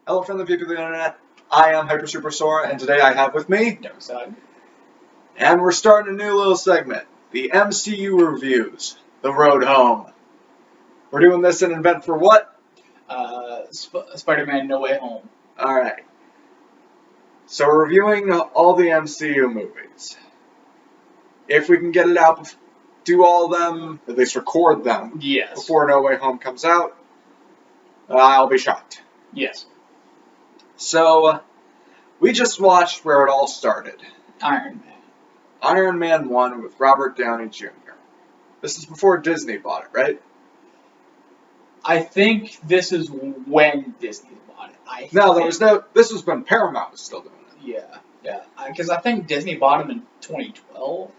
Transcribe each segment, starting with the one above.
Hello from the people of the internet. I am Hyper Super Sora, and today I have with me Dark Side. And we're starting a new little segment, the MCU reviews, the road home. We're doing this in an event for what? Spider-Man No Way Home. Alright. So we're reviewing all the MCU movies. If we can get it out, do all of them, at least record them, Yes. before No Way Home comes out, I'll be shocked. Yes. So, we just watched where it all started. Iron Man. Iron Man 1 with Robert Downey Jr. This is before Disney bought it, right? I think this is when Disney bought it. This was when Paramount was still doing it. Yeah. Because I think Disney bought him in 2012.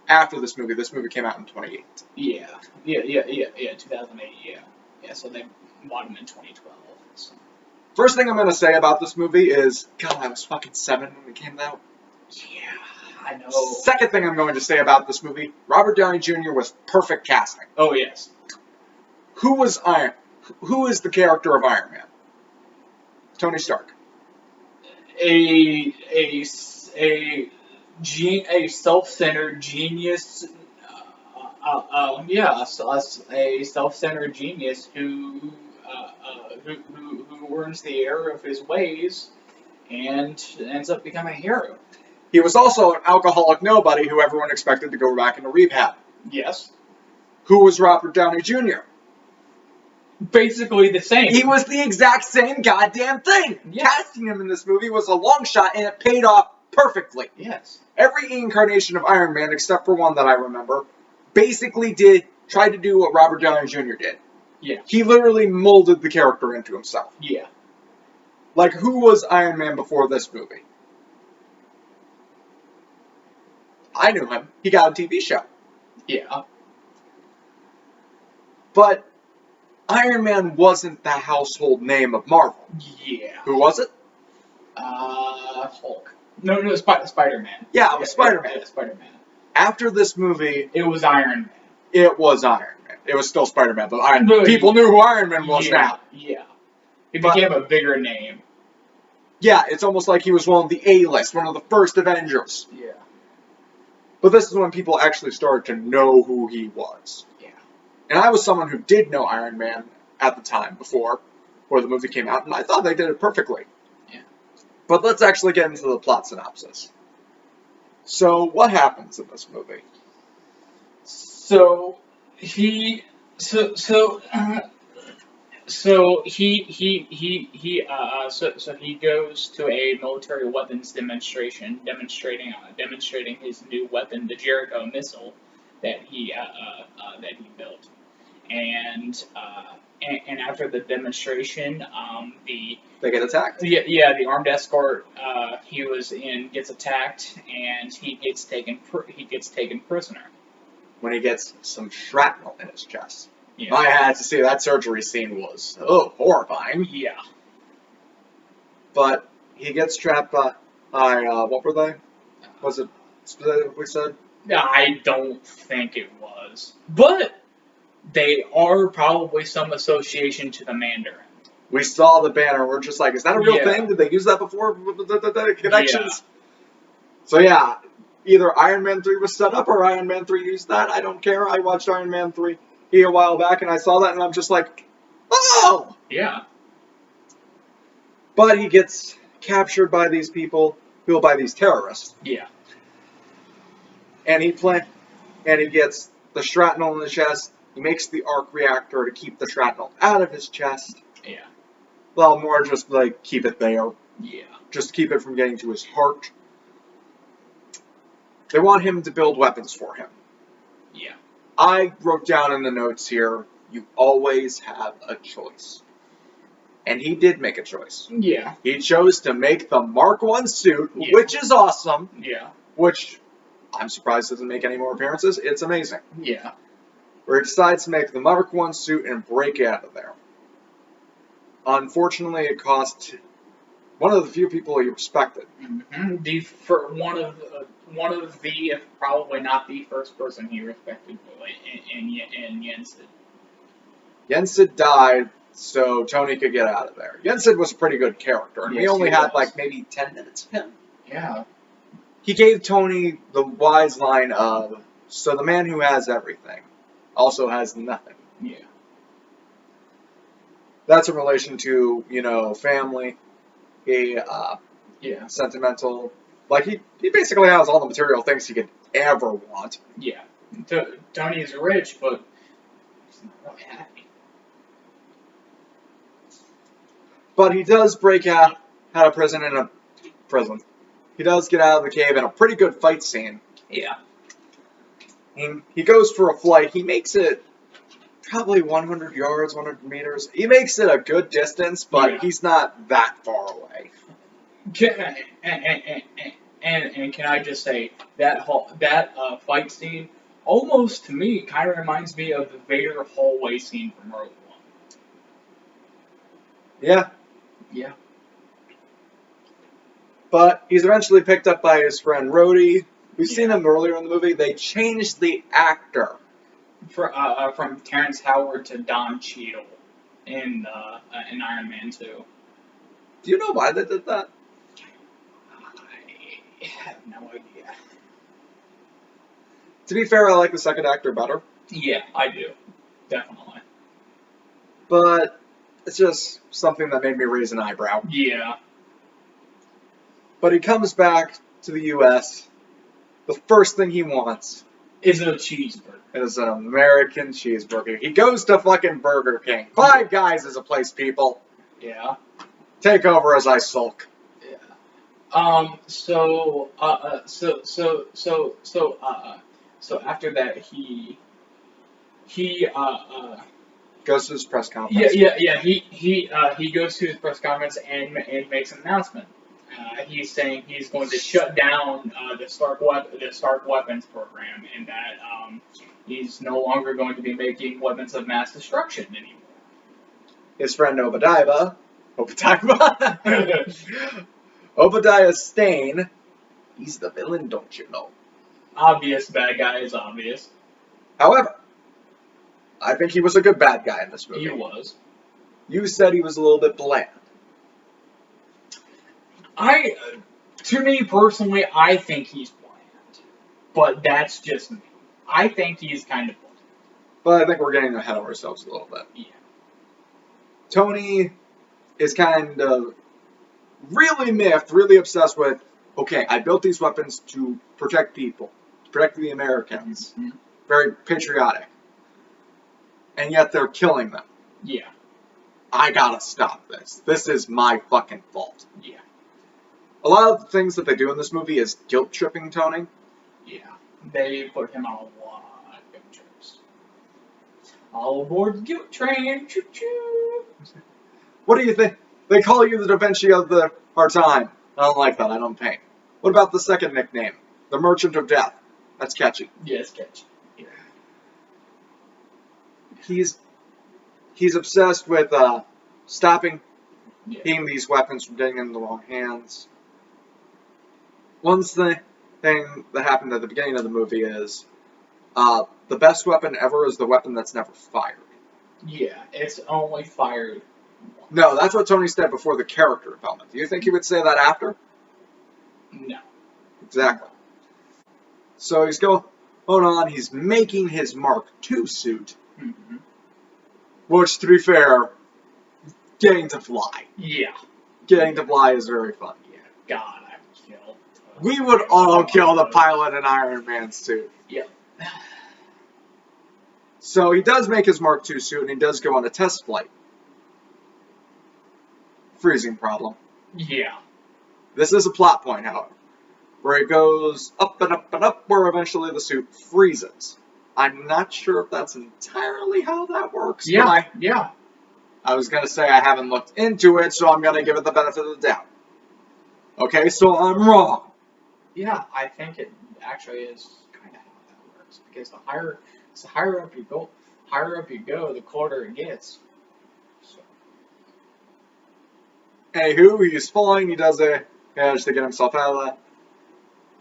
After this movie came out in 2008. Yeah, 2008, yeah, so they bought him in 2012. So. First thing I'm going to say about this movie is, God, I was fucking 7 when it came out. Yeah, I know. Second thing I'm going to say about this movie, Robert Downey Jr. was perfect casting. Oh, yes. Who is the character of Iron Man? Tony Stark. A self-centered genius. A self-centered genius who learns the error of his ways and ends up becoming a hero. He was also an alcoholic nobody who everyone expected to go back into rehab. Yes. Who was Robert Downey Jr.? Basically the same. He was the exact same goddamn thing. Yes. Casting him in this movie was a long shot, and it paid off perfectly. Yes. Every incarnation of Iron Man, except for one that I remember, basically tried to do what Robert Downey Jr. did. Yeah. He literally molded the character into himself. Yeah. Like, who was Iron Man before this movie? I knew him. He got a TV show. Yeah. But Iron Man wasn't the household name of Marvel. Yeah. Who was it? Hulk. No, Spider-Man. Yeah, it was Spider-Man. Yeah, Spider-Man. After this movie, it was Iron Man. It was Iron Man. It was still Spider-Man, but people knew who Iron Man was now. Yeah. He became a bigger name. Yeah, it's almost like he was one of the A-list, one of the first Avengers. Yeah. But this is when people actually started to know who he was. Yeah. And I was someone who did know Iron Man at the time, before the movie came out, and I thought they did it perfectly. Yeah. But let's actually get into the plot synopsis. So, what happens in this movie? So he goes to a military weapons demonstration, demonstrating his new weapon, the Jericho missile, that he built, and after the demonstration, They get attacked. the armed escort he was in gets attacked, and he gets taken prisoner. When he gets some shrapnel in his chest. Yeah. I had to see that surgery scene was horrifying. Yeah. But he gets trapped by what were they? Was it specifically said? I don't think it was, but they are probably some association to the Mandarin. We saw the banner. We're just like, is that a real thing? Did they use that before? Connections. Yeah. So yeah. Either Iron Man 3 was set up or Iron Man 3 used that. I don't care. I watched Iron Man 3 a while back and I saw that and I'm just like, oh! Yeah. But he gets captured by these people, by these terrorists. Yeah. And he gets the shrapnel in the chest. He makes the arc reactor to keep the shrapnel out of his chest. Yeah. Well, more just like keep it there. Yeah. Just keep it from getting to his heart. They want him to build weapons for him. Yeah. I wrote down in the notes here, you always have a choice. And he did make a choice. Yeah. He chose to make the Mark I suit, which is awesome. Yeah. Which I'm surprised doesn't make any more appearances. It's amazing. Yeah. Where he decides to make the Mark I suit and break out of there. Unfortunately, it cost one of the few people he respected. Mm-hmm. One of the, if probably not the first person he respected, in Yensid. Yensid died so Tony could get out of there. Jensen was a pretty good character, and we only had like maybe 10 minutes of him. Yeah. He gave Tony the wise line of, so the man who has everything also has nothing. Yeah. That's in relation to, family, sentimental. Like, he basically has all the material things he could ever want. Yeah. Tony is rich, but he's not really happy. But he does break out of prison in a prison. He does get out of the cave in a pretty good fight scene. Yeah. He goes for a flight. He makes it probably 100 yards, 100 meters. He makes it a good distance, but he's not that far away. And can I just say, that fight scene, almost to me, kind of reminds me of the Vader hallway scene from Rogue One. Yeah. Yeah. But he's eventually picked up by his friend Rhodey. We've seen him earlier in the movie. They changed the actor. From Terrence Howard to Don Cheadle in Iron Man 2. Do you know why they did that? I have no idea. To be fair, I like the second actor better. Yeah, I do. Definitely. But it's just something that made me raise an eyebrow. Yeah. But he comes back to the U.S. The first thing he wants is a cheeseburger. It is an American cheeseburger. He goes to fucking Burger King. Five Guys is a place, people. Yeah. Take over as I sulk. Yeah. So after that, he goes to his press conference. Yeah. He goes to his press conference and makes an announcement. He's saying he's going to shut down the Stark weapons program, and that he's no longer going to be making weapons of mass destruction anymore. His friend Obadiah Stane, he's the villain, don't you know? Obvious bad guy is obvious. However, I think he was a good bad guy in this movie. He was. You said he was a little bit bland. To me personally, I think he's bland. But that's just me. I think he's kind of bland. But I think we're getting ahead of ourselves a little bit. Yeah. Tony is kind of really miffed, really obsessed with, okay, I built these weapons to protect people, to protect the Americans. Mm-hmm. Very patriotic. And yet they're killing them. Yeah. I gotta stop this. This is my fucking fault. Yeah. A lot of the things that they do in this movie is guilt-tripping Tony. Yeah. They put him on a lot of guilt trips. All aboard the guilt train. Choo-choo. What do you think? They call you the Da Vinci of our time. I don't like that. I don't paint. What about the second nickname? The Merchant of Death. That's catchy. Yeah, it's catchy. Yeah. He's obsessed with stopping these weapons from getting in the wrong hands. One thing that happened at the beginning of the movie is the best weapon ever is the weapon that's never fired. Yeah, it's only fired once. No, that's what Tony said before the character development. Do you think he would say that after? No. Exactly. So he's going on, he's making his Mark II suit, mm-hmm. which, to be fair, getting to fly. Yeah. Getting to fly is very fun. Yeah. God, I would kill. We would all kill the pilot in Iron Man's suit. Yep. So he does make his Mark II suit, and he does go on a test flight. Freezing problem. Yeah. This is a plot point, however, where it goes up and up and up, where eventually the suit freezes. I'm not sure if that's entirely how that works. Yeah. Yeah. I was going to say I haven't looked into it, so I'm going to give it the benefit of the doubt. Okay, so I'm wrong. Yeah, I think it actually is kind of how that works, because the higher up you go, the colder it gets. So. Anywho, he's flying. He does manage to get himself out of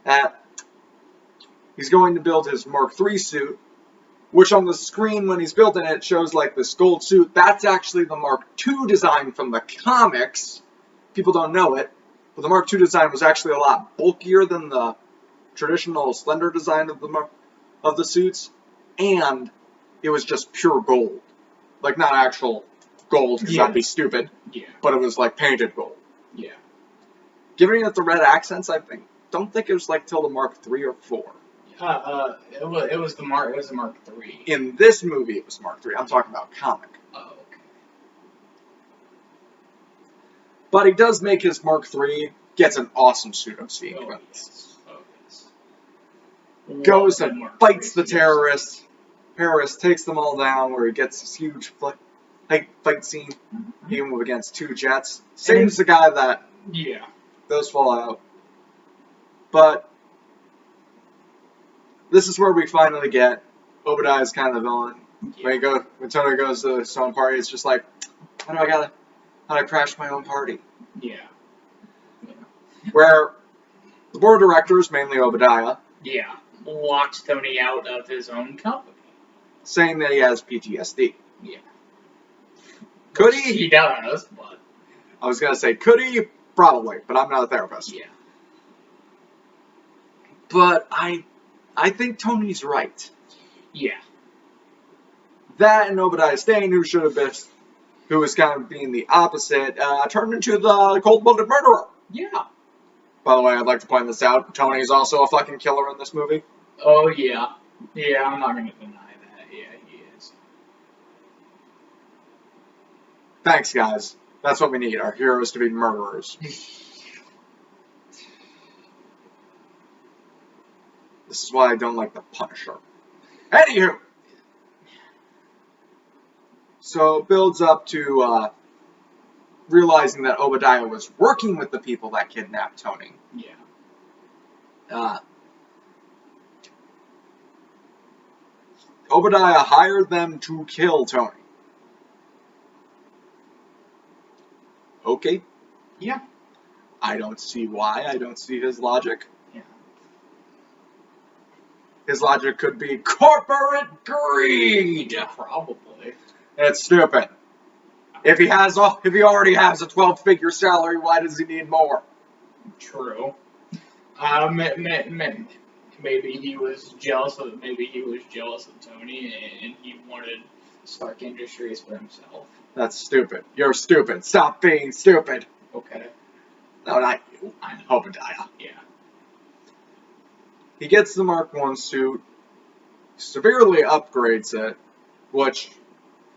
that. He's going to build his Mark III suit, which on the screen when he's building it shows like this gold suit. That's actually the Mark II design from the comics. People don't know it, but the Mark II design was actually a lot bulkier than the traditional slender design of the suits, and it was just pure gold. Like, not actual gold, because that'd be stupid, but it was like painted gold. Yeah. Giving it the red accents, don't think it was like till the Mark III or IV. It was the Mark III. In this movie, it was Mark III. I'm talking about comic. Oh, okay. But he does make his Mark III, gets an awesome pseudo sequence. Oh, yes. Goes and fights the terrorists. Harris takes them all down, where he gets this huge fight scene, even against 2 jets. Saves the guy that those fall out. But this is where we finally get Obadiah's kind of the villain. Yeah. When Tony goes to his own party, it's just like, how do I crash my own party? Yeah. Where the board of directors, mainly Obadiah, locked Tony out of his own company, saying that he has PTSD. Yeah. Could he? He does, but I was gonna say, could he? Probably, but I'm not a therapist. Yeah. But I think Tony's right. Yeah. That and Obadiah Stane, who was kind of being the opposite, turned into the cold-blooded murderer. Yeah. By the way, I'd like to point this out. Tony's also a fucking killer in this movie. Oh, yeah. Yeah, I'm not going to deny that. Yeah, he is. Thanks, guys. That's what we need, our heroes to be murderers. This is why I don't like the Punisher. Anywho! So it builds up to realizing that Obadiah was working with the people that kidnapped Tony. Yeah. Obadiah hired them to kill Tony. Okay. Yeah. I don't see why. I don't see his logic. Yeah. His logic could be corporate greed. Probably. It's stupid. If he already has a 12-figure salary, why does he need more? True. Maybe he was jealous of Tony, and he wanted Stark Industries for himself. That's stupid. You're stupid. Stop being stupid. Okay. No, not you. I'm Obadiah. Yeah. He gets the Mark I suit, severely upgrades it, which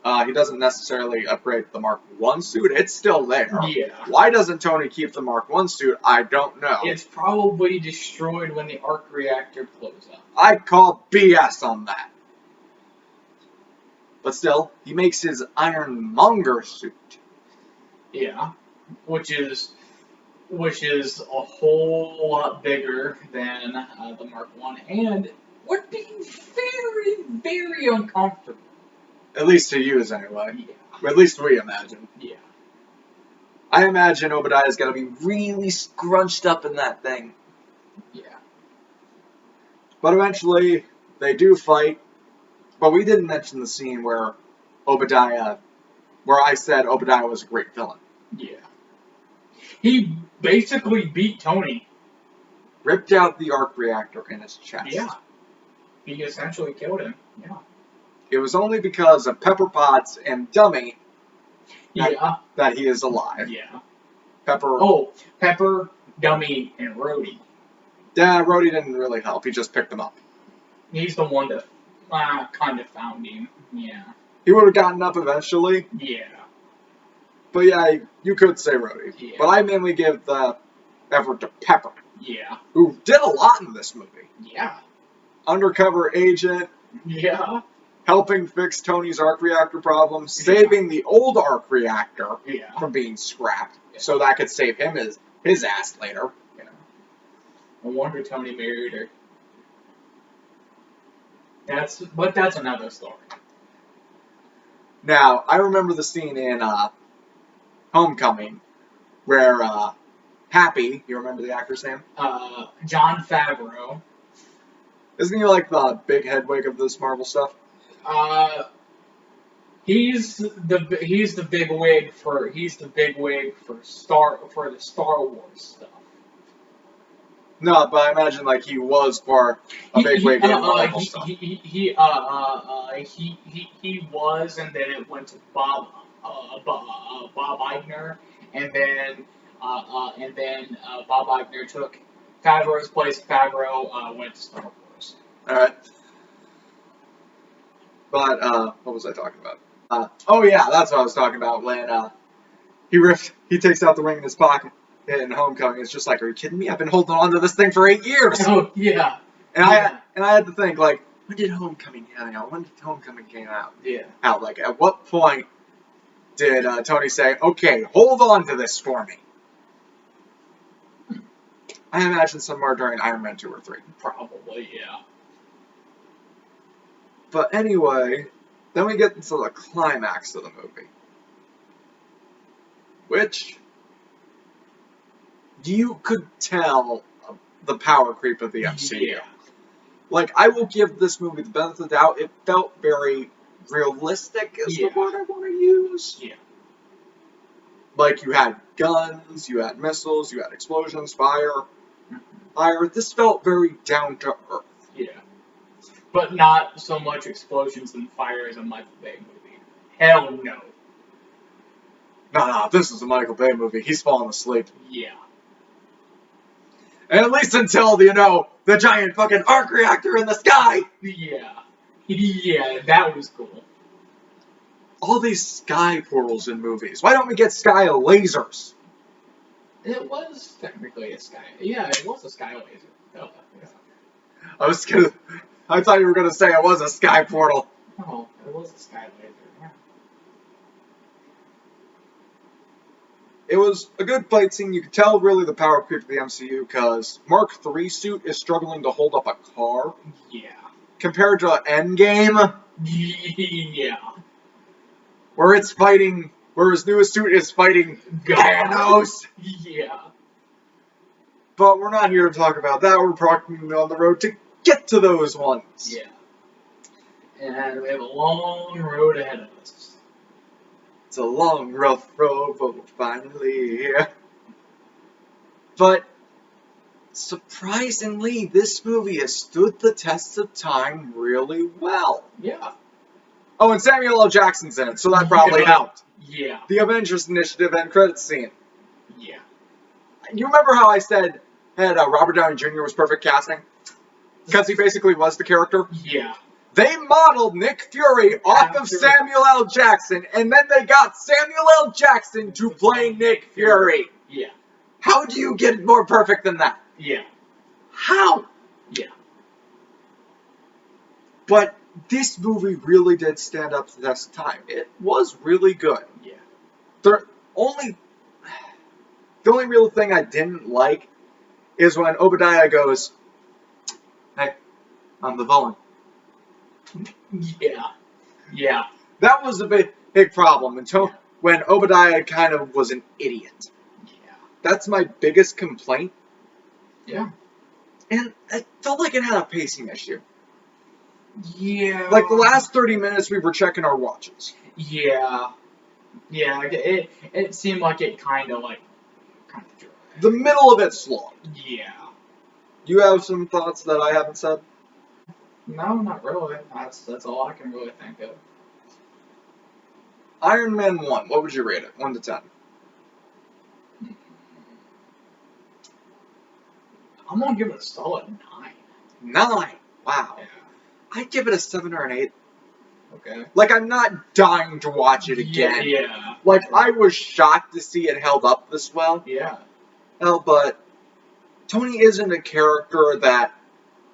he doesn't necessarily upgrade the Mark I suit. It's still there. Yeah. Why doesn't Tony keep the Mark I suit? I don't know. It's probably destroyed when the arc reactor blows up. I call BS on that. But still, he makes his Ironmonger suit. Yeah. Which is a whole lot bigger than the Mark I, and would be very, very uncomfortable. At least to use, anyway. Yeah. At least we imagine. Yeah. I imagine Obadiah's gonna be really scrunched up in that thing. Yeah. But eventually, they do fight. But we didn't mention the scene where I said Obadiah was a great villain. Yeah. He basically beat Tony. Ripped out the arc reactor in his chest. Yeah. He essentially killed him. Yeah. It was only because of Pepper Potts and Dummy that he is alive. Yeah. Pepper, Dummy, and Rhodey. Yeah, Rhodey didn't really help. He just picked him up. He's the one that kind of found him. Yeah. He would have gotten up eventually. Yeah. But yeah, you could say Rhodey. Yeah. But I mainly give the effort to Pepper. Yeah. Who did a lot in this movie. Yeah. Undercover agent. Yeah. Helping fix Tony's arc reactor problem. Saving the old arc reactor from being scrapped. Yeah. So that could save him his ass later. Yeah. No wonder Tony married her. But that's another story. Now, I remember the scene in Homecoming where Happy, you remember the actor's name? Jon Favreau. Isn't he like the big headwig of this Marvel stuff? He's the big wig for the Star Wars stuff. No, but I imagine like he was for a big wig in Marvel stuff. He was, and then it went to Bob Iger, and then Bob Iger took Favreau's place. Favreau went to Star Wars. All right. But what was I talking about? Oh yeah, that's what I was talking about when he takes out the ring in his pocket in Homecoming. It's just like, are you kidding me? I've been holding on to this thing for 8 years. Oh yeah. And Yeah. I had to think like, when did Homecoming come out? When did Homecoming came out? Yeah. Out like at what point did Tony say, okay, hold on to this for me? I imagine somewhere during Iron Man 2 or 3. Probably, yeah. But anyway, then we get into the climax of the movie. Which, you could tell the power creep of the MCU. Yeah. Like, I will give this movie the benefit of the doubt. It felt very realistic, is the word I want to use. Yeah. Like, you had guns, you had missiles, you had explosions, fire. This felt very down to earth. Yeah. But not so much explosions and fire as a Michael Bay movie. Hell no. No, this is a Michael Bay movie. He's falling asleep. Yeah. And at least until, the giant fucking arc reactor in the sky! Yeah. Yeah, that was cool. All these sky portals in movies. Why don't we get sky lasers? It was technically a sky. Yeah, it was a sky laser. Oh, yeah. I thought you were gonna say it was a sky portal. No, it was a sky laser. Yeah. It was a good fight scene. You could tell really the power creep of the MCU because Mark III suit is struggling to hold up a car. Yeah. Compared to Endgame. Yeah. Where his newest suit is fighting Thanos. Yeah. But we're not here to talk about that. We're talking on the road to get to those ones. Yeah. And we have a long road ahead of us. It's a long, rough road, but we're finally here. But surprisingly, this movie has stood the test of time really well. Yeah. Oh, and Samuel L. Jackson's in it, so that probably helped. Yeah. The Avengers Initiative end credits scene. Yeah. You remember how I said Robert Downey Jr. was perfect casting? Because he basically was the character? Yeah. They modeled Nick Fury off of Samuel L. Jackson, and then they got Samuel L. Jackson to play Nick Fury. Yeah. How do you get more perfect than that? Yeah. How? Yeah. But this movie really did stand up to the test of time. It was really good. Yeah. The only real thing I didn't like is when Obadiah goes, "Hey, I'm the villain." Yeah. Yeah. That was a big problem until when Obadiah kind of was an idiot. Yeah. That's my biggest complaint. Yeah. And it felt like it had a pacing issue. Yeah. Like the last 30 minutes we were checking our watches. Yeah. Yeah, it seemed like it kind of dry. The middle of it slow. Yeah. You have some thoughts that I haven't said? No, not really. That's all I can really think of. Iron Man 1, what would you rate it? 1 to 10. I'm gonna give it a solid 9. 9? Wow. Yeah. I'd give it a 7 or an 8. Okay. Like, I'm not dying to watch it again. Yeah. Like, I was shocked to see it held up this well. Yeah. Hell, but Tony isn't a character that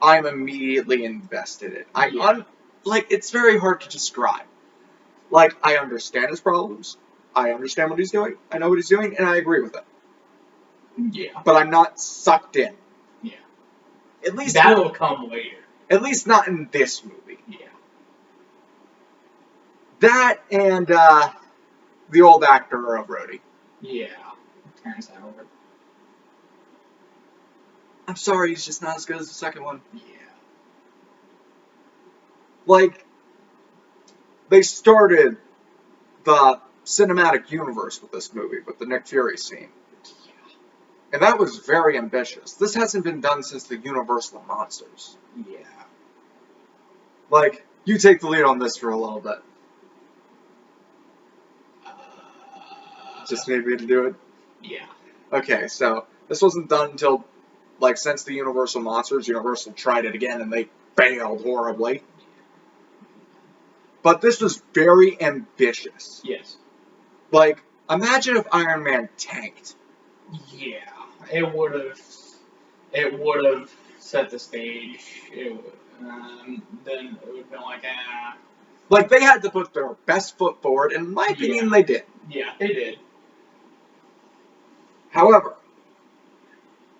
I'm immediately invested in. It's very hard to describe. Like, I understand his problems. I understand what he's doing. I know what he's doing, and I agree with it. Yeah. But I'm not sucked in. Yeah. At least that'll come later. At least not in this movie. Yeah. That and the old actor of Rhodey. Yeah. Terrence Howard. I'm sorry, he's just not as good as the second one. Yeah. Like, they started the cinematic universe with this movie, with the Nick Fury scene. And that was very ambitious. This hasn't been done since the Universal Monsters. Yeah. Like, you take the lead on this for a little bit. Just need me to do it? Yeah. Okay, so this wasn't done until, like, since the Universal Monsters. Universal tried it again and they failed horribly. But this was very ambitious. Yes. Like, imagine if Iron Man tanked. Yeah. It would have set the stage. Then it would have been like, ah. Like, they had to put their best foot forward, and in my opinion, they did. Yeah, they did. However,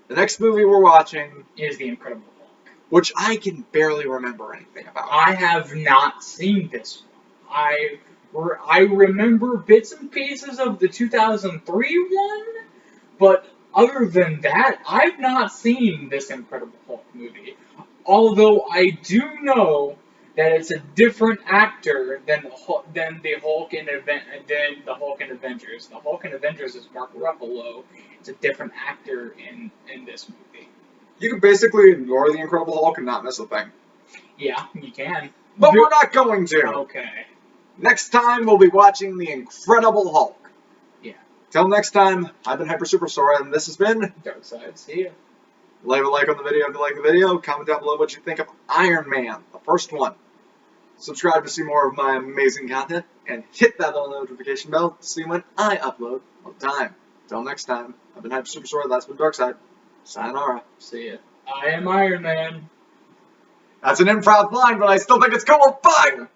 the next movie we're watching Is The Incredible Hulk. which I can barely remember anything about. I have not seen this one. I remember bits and pieces of the 2003 one, but other than that, I've not seen this Incredible Hulk movie. Although I do know that it's a different actor than the Hulk in Avengers. The Hulk in Avengers is Mark Ruffalo. It's a different actor in this movie. You can basically ignore the Incredible Hulk and not miss a thing. Yeah, you can. But we're not going to. Okay. Next time, we'll be watching The Incredible Hulk. Yeah. Till next time, I've been Hyper Superstore, and this has been Dark Side. See ya. Leave a like on the video if you like the video. Comment down below what you think of Iron Man, the first one. Subscribe to see more of my amazing content, and hit that little notification bell to see when I upload on time. Till next time, I've been Hyper Superstore, that's been Darkseid. Sayonara. See ya. I am Iron Man. That's an improv line, but I still think it's cool. Bye!